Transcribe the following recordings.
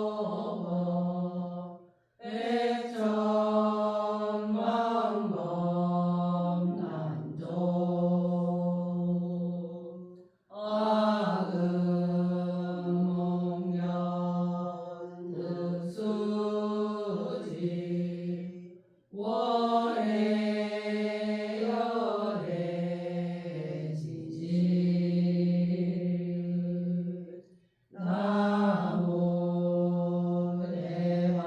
무상심심미묘법 백천만법 난조 아금목련 득수지 월해열해 지지 나무 대왕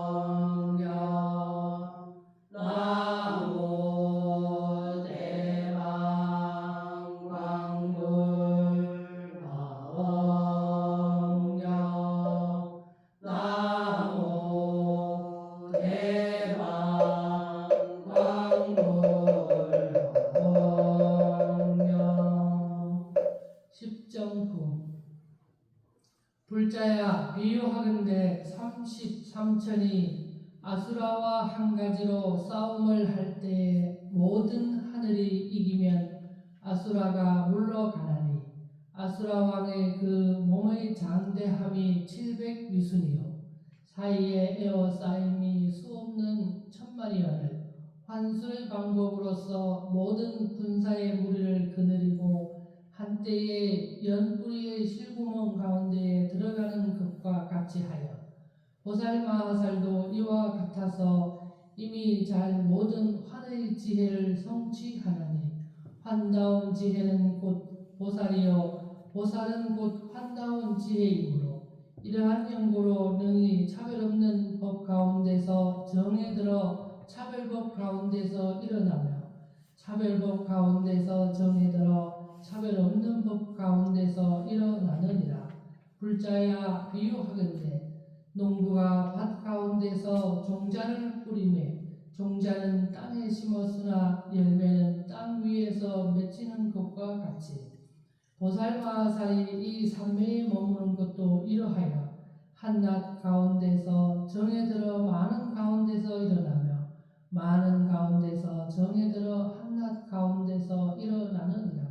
광불화엄경 나무 대왕 광불화엄경 나무 대왕 광불화엄경. 십정품. 불자야, 비유하건대 33천이 아수라와 한 가지로 싸움을 할 때에 모든 하늘이 이기면 아수라가 물러가나니 아수라 왕의 그 몸의 장대함이 700유순이요 사이에 에워싸임이 수없는 천만이원을 환술의 방법으로서 모든 군사의 무리를 거느리고 한때의 연뿌리의 실구멍 가운데에 들어가는 것과 같이 하여 보살마하살도 이와 같아서 이미 잘 모든 환의 지혜를 성취하나니 환다운 지혜는 곧 보살이요 보살은 곧 환다운 지혜이므로 이러한 연고로 능히 차별없는 법 가운데서 정에 들어 차별법 가운데서 일어나며 차별법 가운데서 정에 들어 차별 없는 법 가운데서 일어나느니라. 불자야, 비유하건대 농부가 밭 가운데서 종자를 뿌리매 종자는 땅에 심었으나 열매는 땅 위에서 맺히는 것과 같이 보살마하살이 이 삼매에 머무는 것도 이러하여 한낱 가운데서 정에 들어 많은 가운데서 일어나며 많은 가운데서 정에 들어 한낱 가운데서 일어나느니라.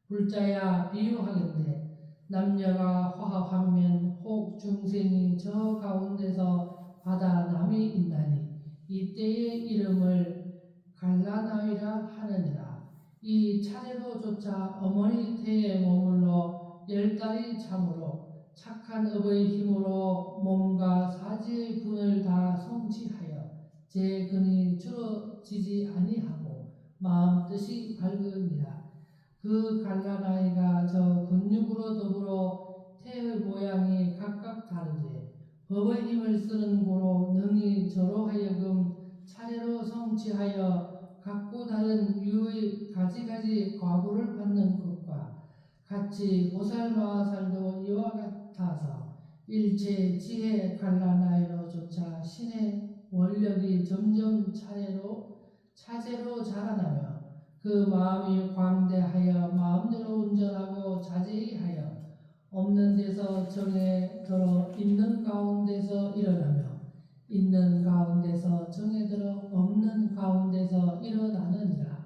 불자야, 비유하건대 남녀가 화합하면 혹 중생이 저 가운데서 바다 남이 있나니 이때의 이름을 갈라나위라 하느니라. 이 차례로조차 어머니 태에 머물러 10달이 참으로 착한 업의 힘으로 몸과 사지의 분을 다 성취하여 제 근이 줄어지지 아니하고 마음 뜻이 밝으니라. 그 갈라나이가 저 근육으로 더불어 태의 모양이 각각 다르되 법의 힘을 쓰는 고로 능히 저로 하여금 차례로 성취하여 각고 다른 유의 가지가지 과보를 받는 것과 같이 보살마하살도 이와 같아서 일체 지혜 갈라나이로조차 신의 원력이 점점 차제로 자라나며 그 마음이 광대하여 마음대로 운전하고 자제하여 없는 데서 정에 들어 있는 가운데서 일어나며 있는 가운데서 정에 들어 없는 가운데서 일어나느니라.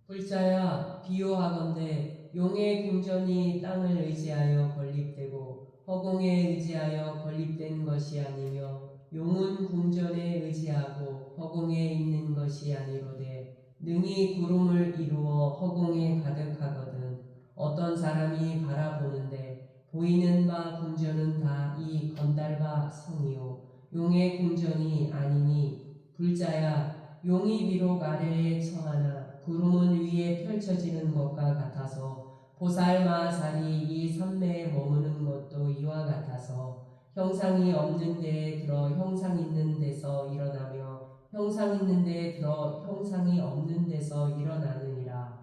불자야, 비유하건대 용의 궁전이 땅을 의지하여 건립되고 허공에 의지하여 건립된 것이 아니며 용은 궁전에 의지하고 허공에 있는 것이 아니로되 능히 구름을 이루어 허공에 가득하거든 어떤 사람이 바라보는데 보이는 바 궁전은 다 이 건달바 성이요 용의 궁전이 아니니 불자야, 용이 비록 아래에 처하나 구름은 위에 펼쳐지는 것과 같아서 보살마하살이 이 삼매에 머무는 것도 이와 같아서 형상이 없는 데에 들어 형상 있는 데서 일어나며 형상 있는 데에 들어 형상이 없는 데서 일어나느니라.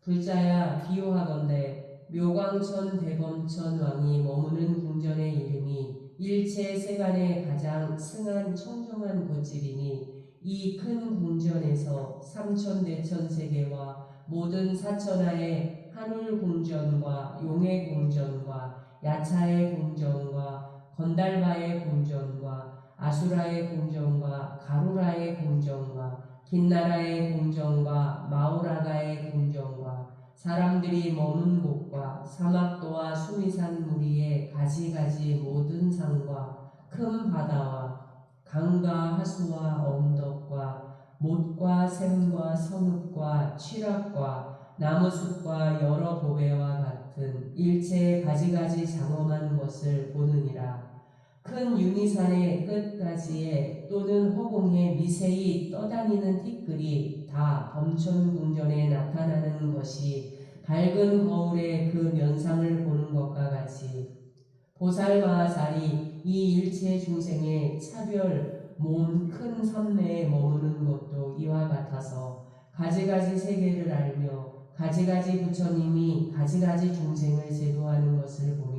불자야, 비유하건대 묘광천 대범천 왕이 머무는 궁전의 이름이 일체 세간에 가장 승한 청정한 곳집이니 이 큰 궁전에서 삼천대천세계와 모든 사천하의 한울 궁전과 용의 궁전과 야차의 궁전과 건달바의 궁전과 아수라의 궁정과 가루라의 궁정과 긴나라의 궁정과 마오라가의 궁정과 사람들이 머문 곳과 사막도와 수미산 무리의 가지가지 모든 산과 큰 바다와 강과 하수와 언덕과 못과 샘과 성읍과 취락과 나무숲과 여러 보배와 같은 일체의 가지가지 장엄한 것을 보느니라. 큰 유니산의 끝까지에 또는 허공에 미세히 떠다니는 티끌이 다 범천궁전에 나타나는 것이 밝은 거울에 그 면상을 보는 것과 같이 보살마하살이 이 일체 중생의 차별 몸 큰 산매에 머무는 것도 이와 같아서 가지가지 세계를 알며 가지가지 부처님이 가지가지 중생을 제도하는 것을 보며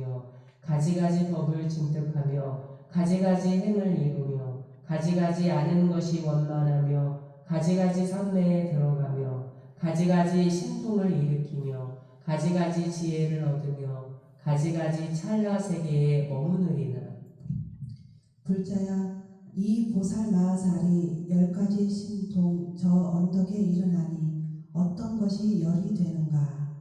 가지가지 법을 증득하며 가지가지 행을 이루며 가지가지 아는 것이 원만하며 가지가지 산매에 들어가며 가지가지 신통을 일으키며 가지가지 지혜를 얻으며 가지가지 찰나 세계에 머무느리라. 불자야, 이 보살마하살이 10가지 신통 저 언덕에 일어나니 어떤 것이 열이 되는가?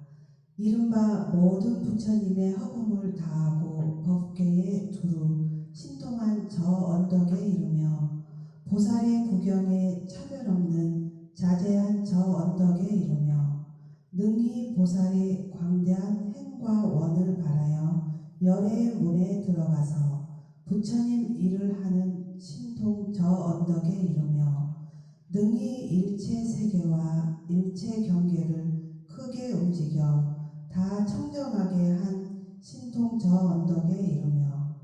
이른바 모든 부처님의 허공을 다하고 법계에 두루 신통한 저 언덕에 이르며 보살의 구경에 차별 없는 자제한 저 언덕에 이르며 능히 보살의 광대한 행과 원을 바라여 열의 문에 들어가서 부처님 일을 하는 신통 저 언덕에 이르며 능히 일체 세계와 일체 경계를 크게 움직여 다 청정하게 한 신통 저 언덕에 이르며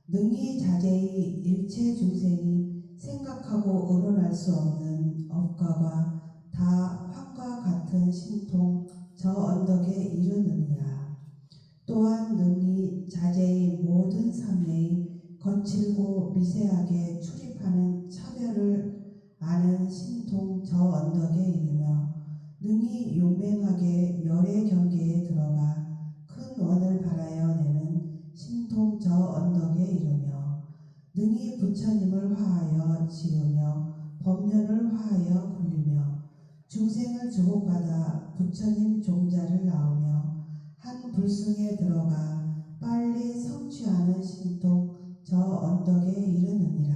능히 자제히 일체 중생이 생각하고 의논할 수 없는 업과가 다 환과 같은 신통 저 언덕에 이르느니라. 또한 능히 자제히 모든 산매의 거칠고 미세하게 출입하는 차별을 아는 신통 저 언덕에 이르며 능히 용맹하게 열의 경계에 들어가 큰 원을 바라여 내는 신통 저 언덕에 이르며 능히 부처님을 화하여 지으며 법륜을 화하여 굴리며 중생을 주목받아 부처님 종자를 낳으며 한 불승에 들어가 빨리 성취하는 신통 저 언덕에 이르느니라.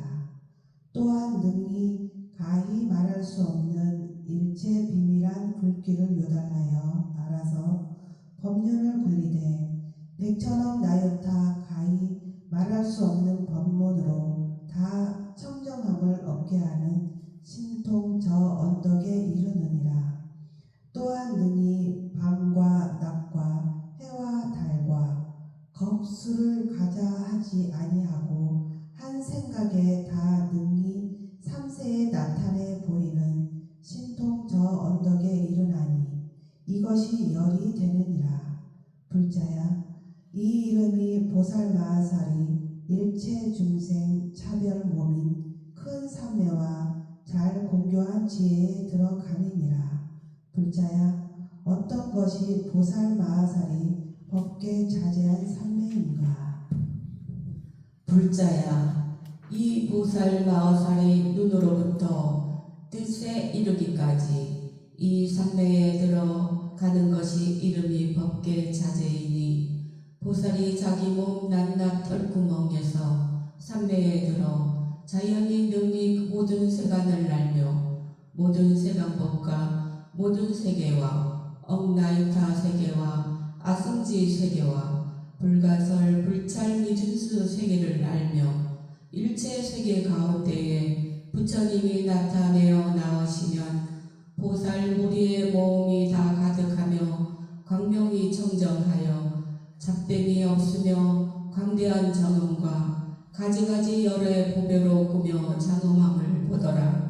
또한 능히 가히 말할 수 없는 일체 비밀한 불길을 요달하여 알아서 법륜을 굴리되 백천억 나요타 가히 말할 수 없는 법문으로 다 청정함을 얻게 하는 신통 저 언덕에 이르느니라. 또한 능히 밤과 낮과 해와 달과 겁수를 가자 하지 아니하고 한 생각에 다 능히 삼세에 나타내 보이는 신통 저 언덕에 이르나니 이것이 열이 되느니라. 불자야, 이 이름이 보살마하살이 일체 중생 차별 몸인 큰 삼매와 잘 공교한 지혜에 들어가니니라. 불자야, 어떤 것이 보살마하살이 법계 자제한 삼매인가? 불자야, 이 보살마하살의 눈으로부터 뜻에 이르기까지 이 삼매에 들어가는 것이 이름이 법계 자제이니 보살이 자기 몸 낱낱 털구멍에서 삼매에 들어 자연히 능히 모든 세간을 알며 모든 세간법과 모든 세계와 억나이타 세계와 아승지 세계와 불가설 불찰 미준수 세계를 알며 일체 세계 가운데에 부처님이 나타내어 나오시면 보살 무리의 모험이 다 가득하며 광명이 청정하여 잡됨이 없으며 광대한 정음과 가지가지 열의 보배로 꾸며 장엄함을 보더라.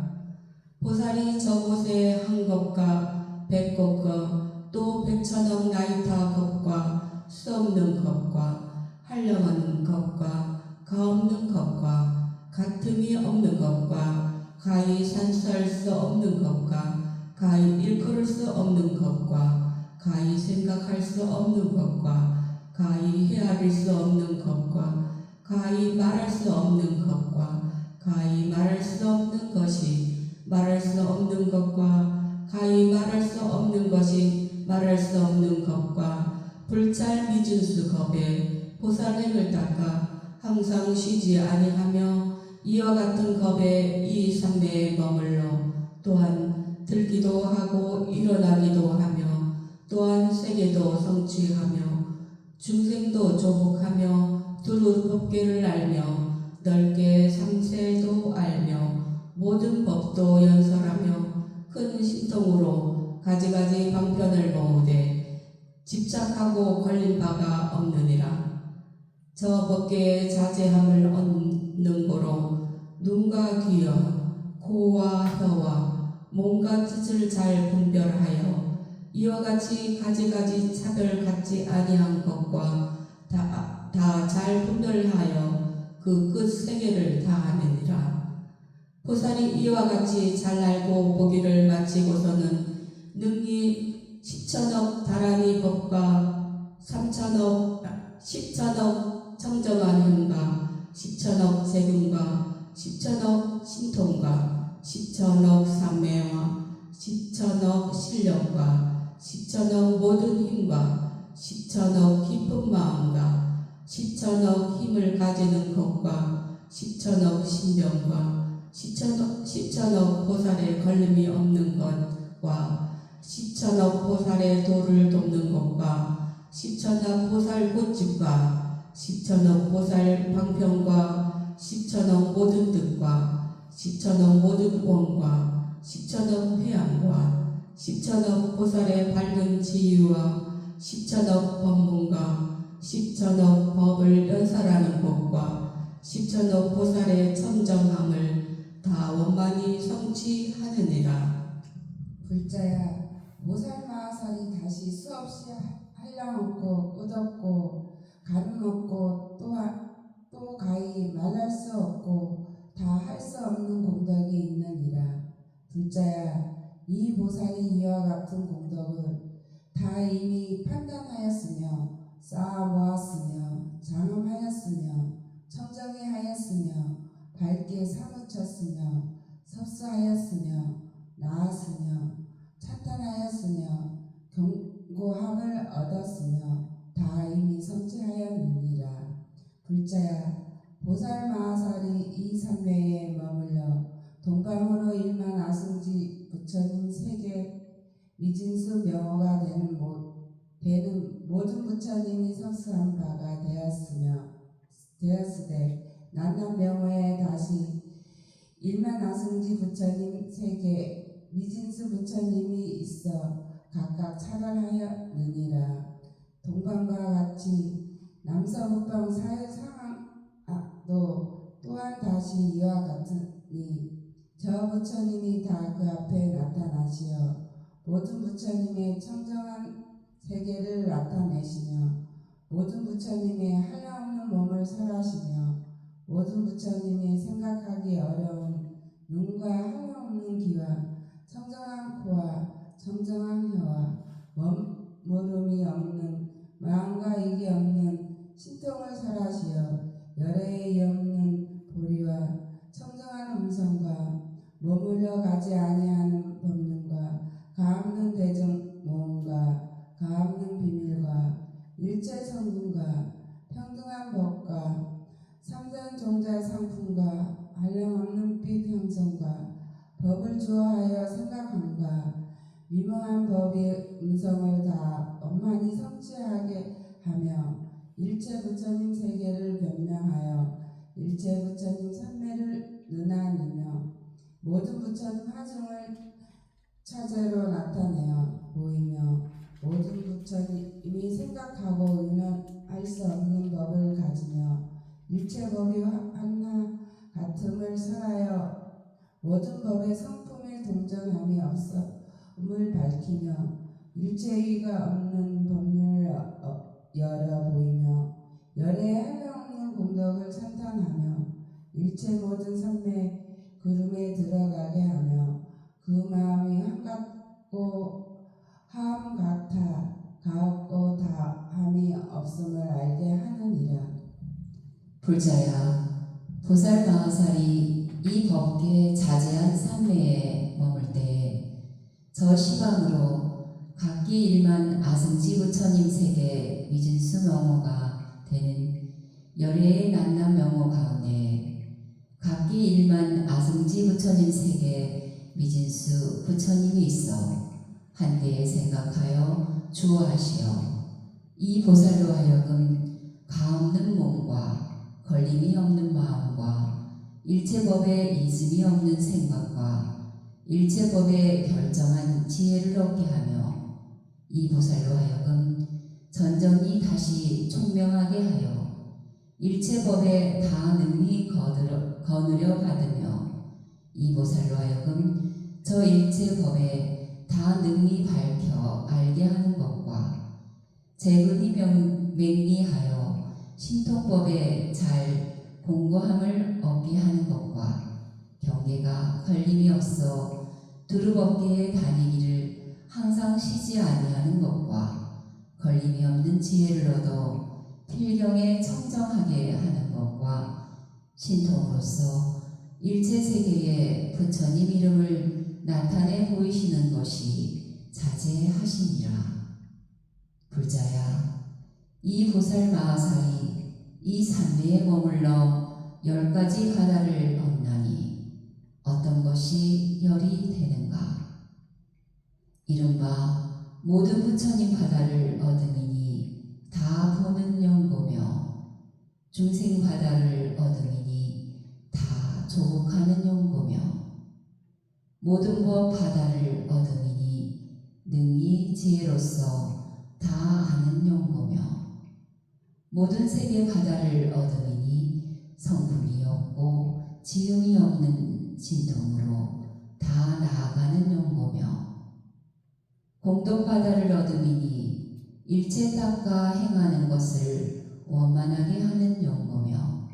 보살이 저곳에 한 것과 백것과 또 백천억 나이타 것과 수없는 것과 한량한 것과 가없는 것과 같음이 없는 것과 가히 산수할 수 없는 것과 가히 일컬을 수 없는 것과 가히 생각할 수 없는 것과 가히 헤아릴 수 없는 것과 가히 말할 수 없는 것과 가히 말할 수 없는 것이 말할 수 없는 것과 가히 말할 수 없는 것이 말할 수 없는 것과 불찰 미준수 겁에 보살행을 닦아 항상 쉬지 아니하며 이와 같은 겁에 이 삼매에 머물러 또한 들기도 하고 일어나기도 하며 또한 세계도 성취하며 중생도 조복하며 두루 법계를 알며 넓게 삼세도 알며 모든 법도 연설하며 큰 신통으로 가지가지 방편을 모으되 집착하고 걸린 바가 없느니라. 저 법계의 자제함을 얻는 고로 눈과 귀와 코와 혀와 몸과 뜻을 잘 분별하여 이와 같이 가지가지 차별 갖지 아니한 것과 다 잘 분별하여 그 끝 세계를 다하느니라. 보살이 이와 같이 잘 알고 보기를 마치고서는 능히 10천억 다라니 법과 10천억 청정한 힘과 10천억 세금과 10천억 신통과 10천억 삼매와 10천억 실력과 10천억 모든 힘과 10천억 깊은 마음과 10천억 힘을 가지는 것과 10천억 신병과 10천억 보살의 걸림이 없는 것과 10천억 보살의 도를 돕는 것과 10천억 보살 꽃집과 10천억 보살 방편과 10천억 모든 뜻과 10천억 모든 원과 10천억 회양과 10천억 보살의 밝은 지유와 10천억 법문과 10천억 법을 연설하는 것과 10천억 보살의 청정함을 다 원만히 성취하느니라. 불자야, 보살마하살이 다시 수없이 한량없고 끝없고 가름없고 또 가히 말할 수 없고 다 할 수 없는 공덕이 있느니라. 불자야, 이 보살이 이와 같은 공덕을 다 이미 판단하였으며 쌓아 모았으며 장엄하였으며 청정히 하였으며 밝게 사무쳤으며 섭수하였으며 나았으며 찬탄하였으며 경고함을 얻었으며 다 이미 성취하였느니라. 불자야, 보살마하살이 이 삼매에 머물러 동방으로 일만 아승지 부처님 세계 미진수 명호가 되는 모든 부처님이 성수한 바가 되었으되 난남 명호에 다시 일만 아승지 부처님 세계 미진수 부처님이 있어 각각 차별하였느니라. 동방과 같이 남서북방 사유상하도 또한 다시 이와 같으니 저 부처님이 다 그 앞에 나타나시어 모든 부처님의 청정한 세계를 나타내시며 모든 부처님의 한량없는 몸을 설하시며 모든 부처님이 생각하기 어려운 눈과 한량없는 귀와 청정한 코와 청정한 혀와 머무름이 없는 마음과 이기 없는 신통을 설하시어 열애에 없는 보리와 청정한 음성과 머물러 가지 아니하는 법륜과 가없는 대중 모음과 가없는 비밀과 일체 성분과 평등한 법과 삼전 종자 상품과 한량없는 빛 형성과 법을 주어하여 생각함과 미묘한 법의 음성을 다 원만히 성취하게 하며 일체 부처님 세계를 변명하여 일체 부처님 삼매를 느나니며 모든 부처님 하중을 차제로 나타내어 보이며 모든 부처님이 생각하고 의논할 수 없는 법을 가지며 일체 법이 하나 같음을 설하여 모든 법의 성품의 동정함이 없음을 밝히며 일체의가 없는 법률을 열어 보이며 열의 한량없는 공덕을 찬탄하며 일체 모든 삼매 구름에 들어가게 하며 그 마음이 한같고 하함 같아 가없고 다함이 없음을 알게 하느니라. 불자야, 보살마하살이 저 시방으로 각기 일만 아승지 부처님 세계 미진수 명호가 되는 열애의 난남 명호 가운데 각기 일만 아승지 부처님 세계 미진수 부처님이 있어 한때에 생각하여 주어하시어 이 보살로 하여금 가없는 몸과 걸림이 없는 마음과 일체법에 이즘이 없는 생각과 일체법에 결정한 지혜를 얻게 하며 이 보살로 하여금 전전히 다시 총명하게 하여 일체법에 다 능히 거느려 받으며 이 보살로 하여금 저 일체법에 다 능히 밝혀 알게 하는 것과 재분이 맹리하여 신통법에 잘 공고함을 얻게 하는 것과 경계가 걸림이 없어 두루법계에 다니기를 항상 쉬지 아니하는 것과 걸림이 없는 지혜를 얻어 필경에 청정하게 하는 것과 신통으로서 일체 세계에 부처님 이름을 나타내 보이시는 것이 자제하시니라. 불자야, 이 보살 마하살이 이 산매에 머물러 10가지 바다를 얻나니 어떤 것이 열이 되는가? 이른바 모든 부처님 바다를 얻음이니 다 보는 연고며 중생 바다를 얻음이니 다 조복하는 연고며 모든 법 바다를 얻음이니 능히 지혜로서 다 아는 연고며 모든 세계 바다를 얻음이니 성품이 없고 지음이 없는 진통으로 다 나아가는 연고며 공덕 바다를 얻음이니 일체 닦아 행하는 것을 원만하게 하는 연고며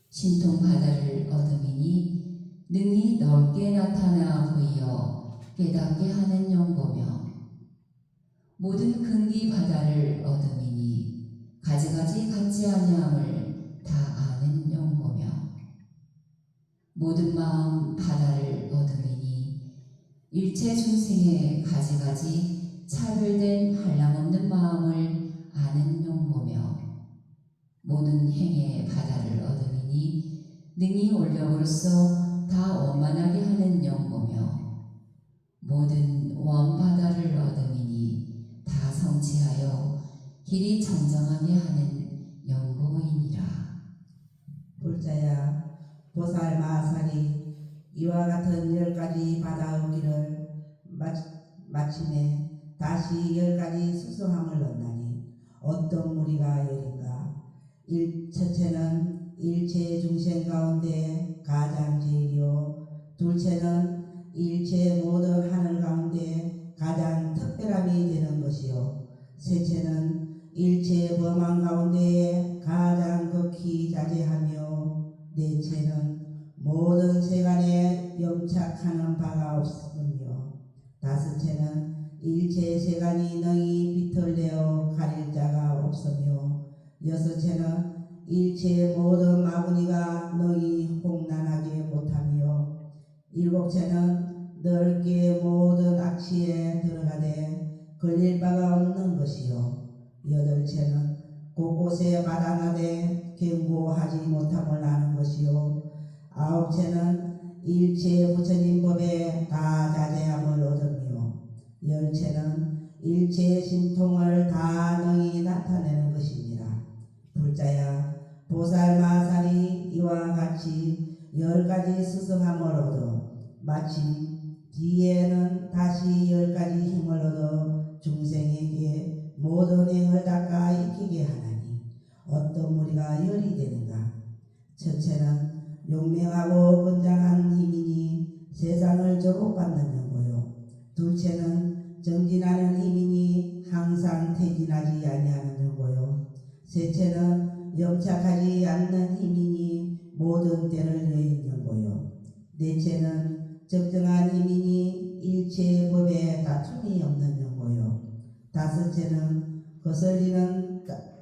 신통 바다를 얻음이니 능히 넓게 나타나 보이어 깨닫게 하는 연고며 모든 근기 바다를 얻음이니 가지가지 같지 아니함을 다 아는 연고며 모든 마음 바다를 얻음이니 일체 중생의 가지가지 차별된 한량없는 마음을 아는 연고며 모든 행의 바다를 얻음이니 능히 올력으로서 다 원만하게 하는 연고며 모든 원바다를 얻음이니 다 성취하여 길이 청정하게 하는 연고이니라. 불자야, 보살 마하살이 이와 같은 10가지 바다 얻기를 마침에 다시 10가지 수수함을 얻나니 어떤 무리가 열인가? 첫째는 일체 중생 가운데 가장 제일이요, 둘째는 일체 모든 하늘 가운데 가장 특별함이 되는 것이요, 셋째는 일체 범한 가운데 가장 극히 자제하며, 넷째는 모든 세간에 염착하는 바가 없으며, 다섯째는 일체 세간이 능히 비틀대어 가릴 자가 없으며, 여섯째는 일체 모든 마구니가 능히 홍난하게 못하며, 일곱째는 넓게 모든 악취에 들어가되 걸릴 바가 없는 것이요, 여덟째는 곳곳에 바다나되 경고하지 못함을 아는 것이요, 아홉째는 일체 부처님 법에 다 자제함을 얻으며, 열째는 일체 신통을 다 능히 나타내는 것입니다. 불자야, 보살 마하살이 이와 같이 10가지 스승함을 얻어 마침 뒤에는 다시 10가지 힘을 얻어 중생에게 모든 행을 닦아 익히게 하나니 어떤 무리가 열이 되는가? 첫째는 용맹하고 건장한 힘이니 세상을 조복받는 연고요, 둘째는 정진하는 힘이니 항상 퇴진하지 아니하는 연고요, 셋째는 염착하지 않는 힘이니 모든 때를 여인 연고요, 넷째는 적정한 힘이니 일체 법에 다툼이 없는 연고요, 다섯째는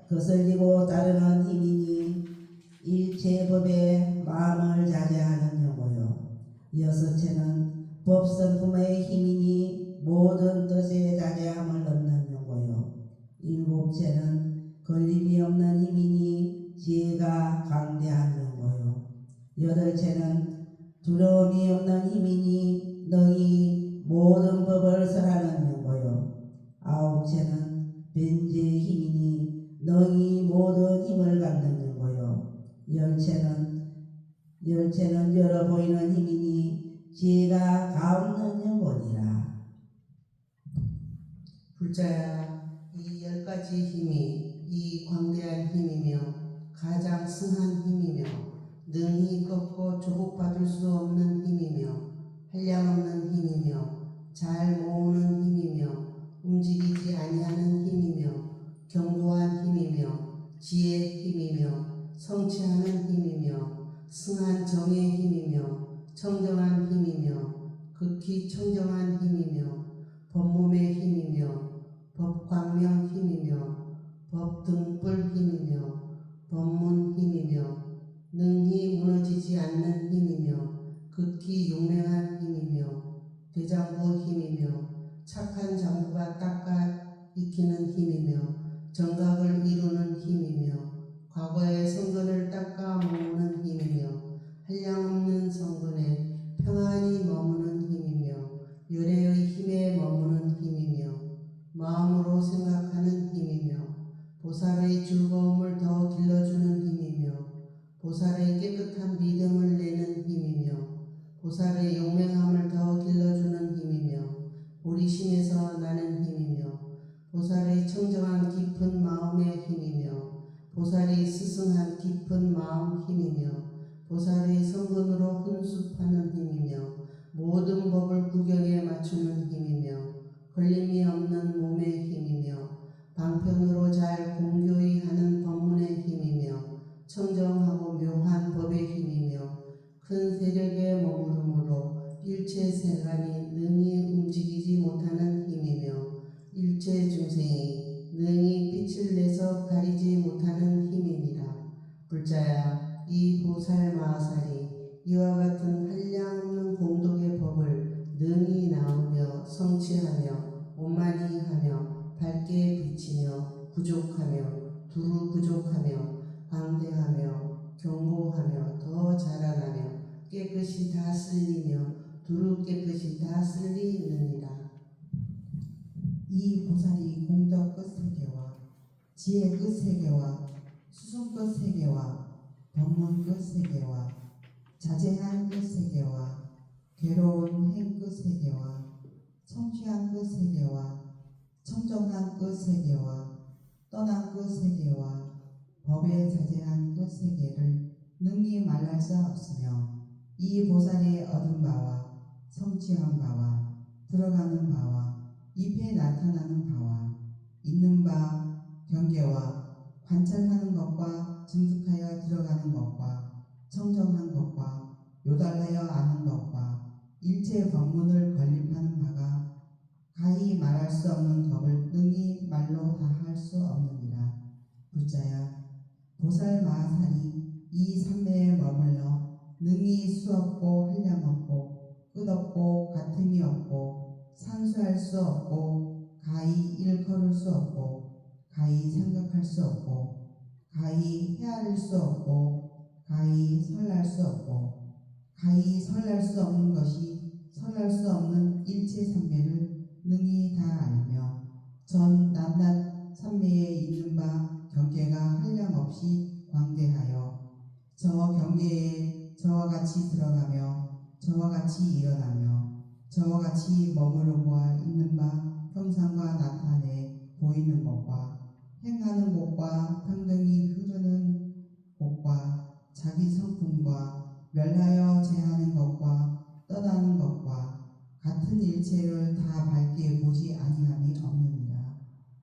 거슬리고 따르는 힘이니 일체 법에 마음을 자제하는 연고요, 여섯째는 법성품의 힘이니 모든 뜻에 자제함을 얻는 용고요. 일곱째는 걸림이 없는 힘이니 지혜가 강대한 용고요. 여덟째는 두려움이 없는 힘이니 능히 모든 법을 설하는 용고요. 아홉째는 변제의 힘이니 능히 모든 힘을 갖는 용고요. 열째는 열어 보이는 힘이니 지혜가 가없는 영혼이라. 불자야, 이 10가지 힘이 이 광대한 힘이며 가장 승한 힘이며 능히 꺾고 조복받을 수 없는 힘이며 한량없는 힘이며 잘 모으는 힘이며 움직이지 아니하는 힘이며 견고한 힘이며 지혜의 힘이며 성취하는 힘이며 승한 정의 힘이며 청정한 힘이며 극히 청정한 힘이며 법몸의 힘이며 법광명 힘이며 법등불 힘이며 법문 힘이며 능히 무너지지 않는 힘이며 극히 용맹한 힘이며 대장부 힘이며 착한 장부가 닦아 익히는 힘이며 정각을 이루는 힘이며 과거의 성근을 닦아 모으는 힘이며 한량없는 성근에 평안히 머무는 힘이며 열애의 힘에 머무는 힘이며 마음으로 생각하는 힘이며 보살의 즐거움을 더 길러주는 힘이며 보살의 깨끗한 믿음을 내는 힘이며 보살의 용맹함을 더 길러주는 힘이며 보리심에서 나는 힘이며 보살의 청정한 깊은 마음의 힘이며 보살이 스승한 깊은 마음 힘이며 보살의 성근으로 훈습하는 힘이며 모든 법을 구경에 맞추는 힘이며 걸림이 없는 몸의 힘이며 방편으로 잘 공교히 하는 법문의 힘이며 청정하고 묘한 법의 힘이며 큰 세력에 머무르므로 일체 세간이 능히 움직이지 못하는 힘이며 일체 중생이 능히 빛을 내서 가리지 못하는 힘이니라. 불자야, 이 보살 마하살이 이와 같은 한량없는 공덕의 법을 능히 나오며 성취하며 원만히 하며 밝게 비치며 부족하며 두루 부족하며 광대하며 견고하며 더 자라나며 깨끗이 다 쓸리며 두루 깨끗이 다 쓸리느니라. 이 보살이 공덕 끝세계와 지혜 끝세계와 수승 끝세계와 법문 끝세계와 자제한 끝세계와 괴로운 행 끝세계와 성취한 끝세계와 청정한 끝세계와 떠난 끝세계와 법에 자제한 끝세계를 능히 말할 수 없으며 이 보살이 얻은 바와 성취한 바와 들어가는 바와 잎에 나타나는 바와 있는 바 경계와 관찰하는 것과 증득하여 들어가는 것과 청정한 것과 요달하여 아는 것과 일체 법문을 건립하는 바가 가히 말할 수 없는 법을 능히 말로 다 할 수 없느니라. 불자야, 보살 마하살이 이 삼매에 머물러 능히 수없고 한량없고 끝없고 같음이 없고 산수할 수 없고 가히 일컬을 수 없고 가히 생각할 수 없고 가히 헤아릴 수 없고 가히 설날 수 없고 가히 설날 수 없는 것이 설날 수 없는 일체 삼매를 능히 다 알며 전 낱낱 삼매에 있는 바 경계가 한량없이 광대하여 저 경계에 저와 같이 들어가며 저와 같이 일어나며 저와 같이 머무르고 있는 바 형상과 나타내 보이는 것과 행하는 곳과 평등히 흐르는 곳과 자기 성품과 멸하여 제하는 것과 떠나는 것과 같은 일체를 다 밝게 보지 아니함이 없느니라.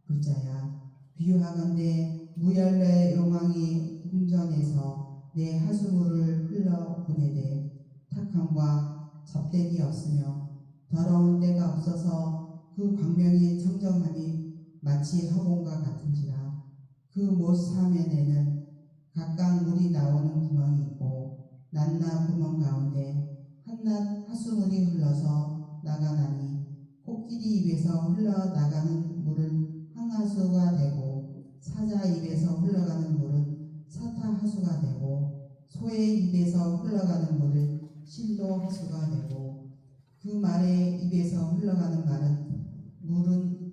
불자야, 비유하건대 무열의 용왕이 궁전에서 내 하수물을 흘러 보내되 탁함과 잡됨이 없으며 더러운 때가 없어서 그 광명이 청정함이 마치 화공과 같은지라. 그 못 사면에는 각각 물이 나오는 구멍이 있고 낱낱 구멍 가운데 한낱 하수물이 흘러서 나가나니 꼭 코끼리 입에서 흘러나가는 물은 항하수가 되고 사자 입에서 흘러가는 물은 사타하수가 되고 소의 입에서 흘러가는 물은 신도하수가 되고 그 말의 입에서 흘러가는 물은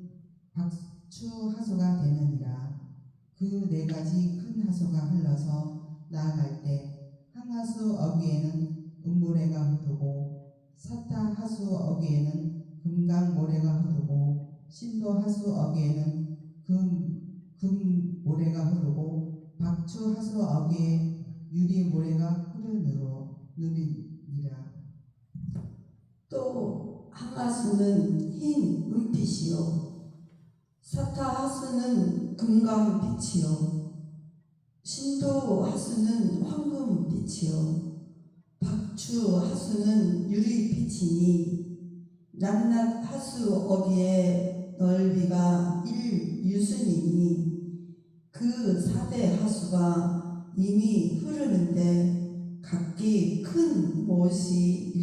박추하수가 되느니라. 그 네 가지 큰 하수가 흘러서 나아갈 때 항하수 어귀에는 은모래가 흐르고 사타하수 어귀에는 금강모래가 흐르고 신도하수 어귀에는 금모래가 흐르고 박추하수 어귀에 유리모래가 흐르느니라. 또 항하수는 흰 은빛이요 사타하수는 금강빛이요 신도하수는 황금빛이요 박추하수는 유리빛이니 낱낱 하수 어귀의 넓이가 1유순이니 그 4대 하수가 이미 흐르는데 각기 큰 못이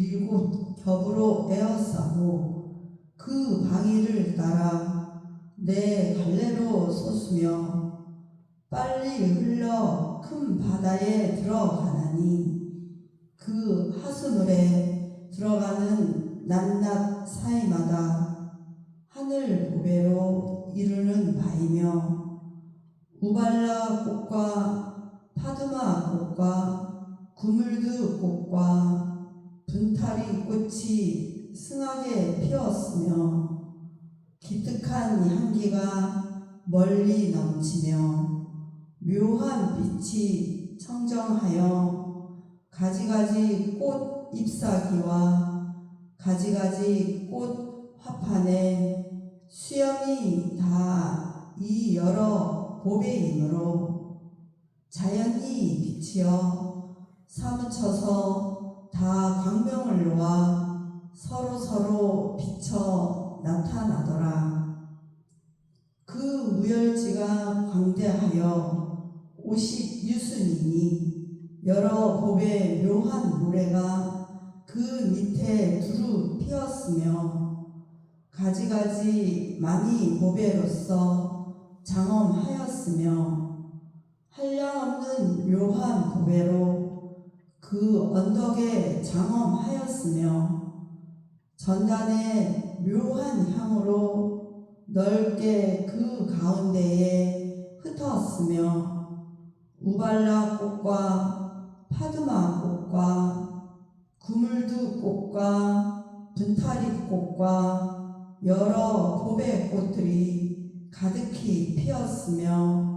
7겹으로 에워싸고 그 방위를 따라 내 갈래로 솟으며 빨리 흘러 큰 바다에 들어가나니 그 하수물에 들어가는 낱낱 사이마다 하늘 보배로 이루는 바이며 우발라 꽃과 파드마 꽃과 구물드 꽃과 분타리 꽃이 승하게 피었으며 기특한 향기가 멀리 넘치며 묘한 빛이 청정하여 가지가지 꽃 잎사귀와 가지가지 꽃 화판에 수염이 다 이 여러 보배이므로 자연이 빛이여 사무쳐서 다 광명을 놓아 서로 비쳐 나타나더라. 그 무열지가 광대하여 50유순이니 여러 법의 묘한 모래가 그 밑에 두루 피었으며 가지가지 많이 보배로서 장엄하였으며 한량없는 묘한 보배로 그 언덕에 장엄하였으며 전단에 묘한 향으로 넓게 그 가운데에 흩었으며 우발라 꽃과 파드마 꽃과 구물두 꽃과 분타리 꽃과 여러 보배 꽃들이 가득히 피었으며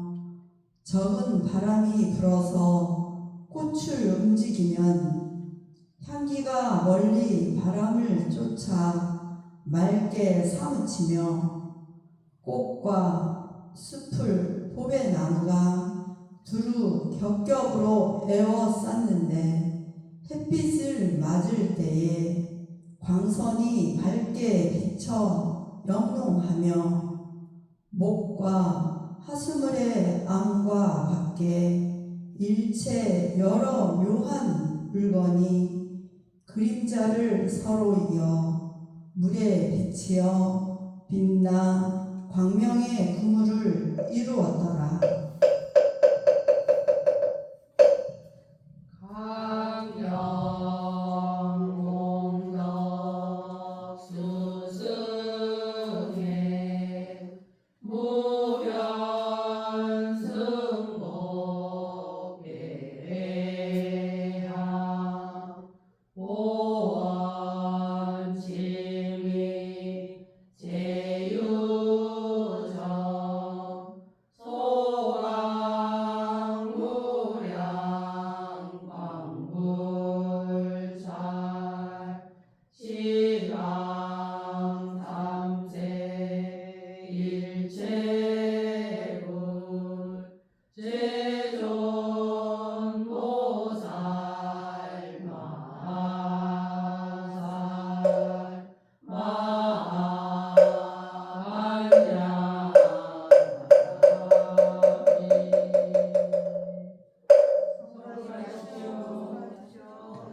적은 바람이 불어서 꽃을 움직이면 향기가 멀리 바람을 쫓아 맑게 사무치며 꽃과 숲을 보배나무가 두루 겹겹으로 에워쌌는데 햇빛을 맞을 때에 광선이 밝게 비쳐 영롱하며 목과 하수물의 안과 밖에 일체 여러 묘한 물건이 그림자를 서로 이어 물에 비치어 빛나 광명의 그물을 이루었더라.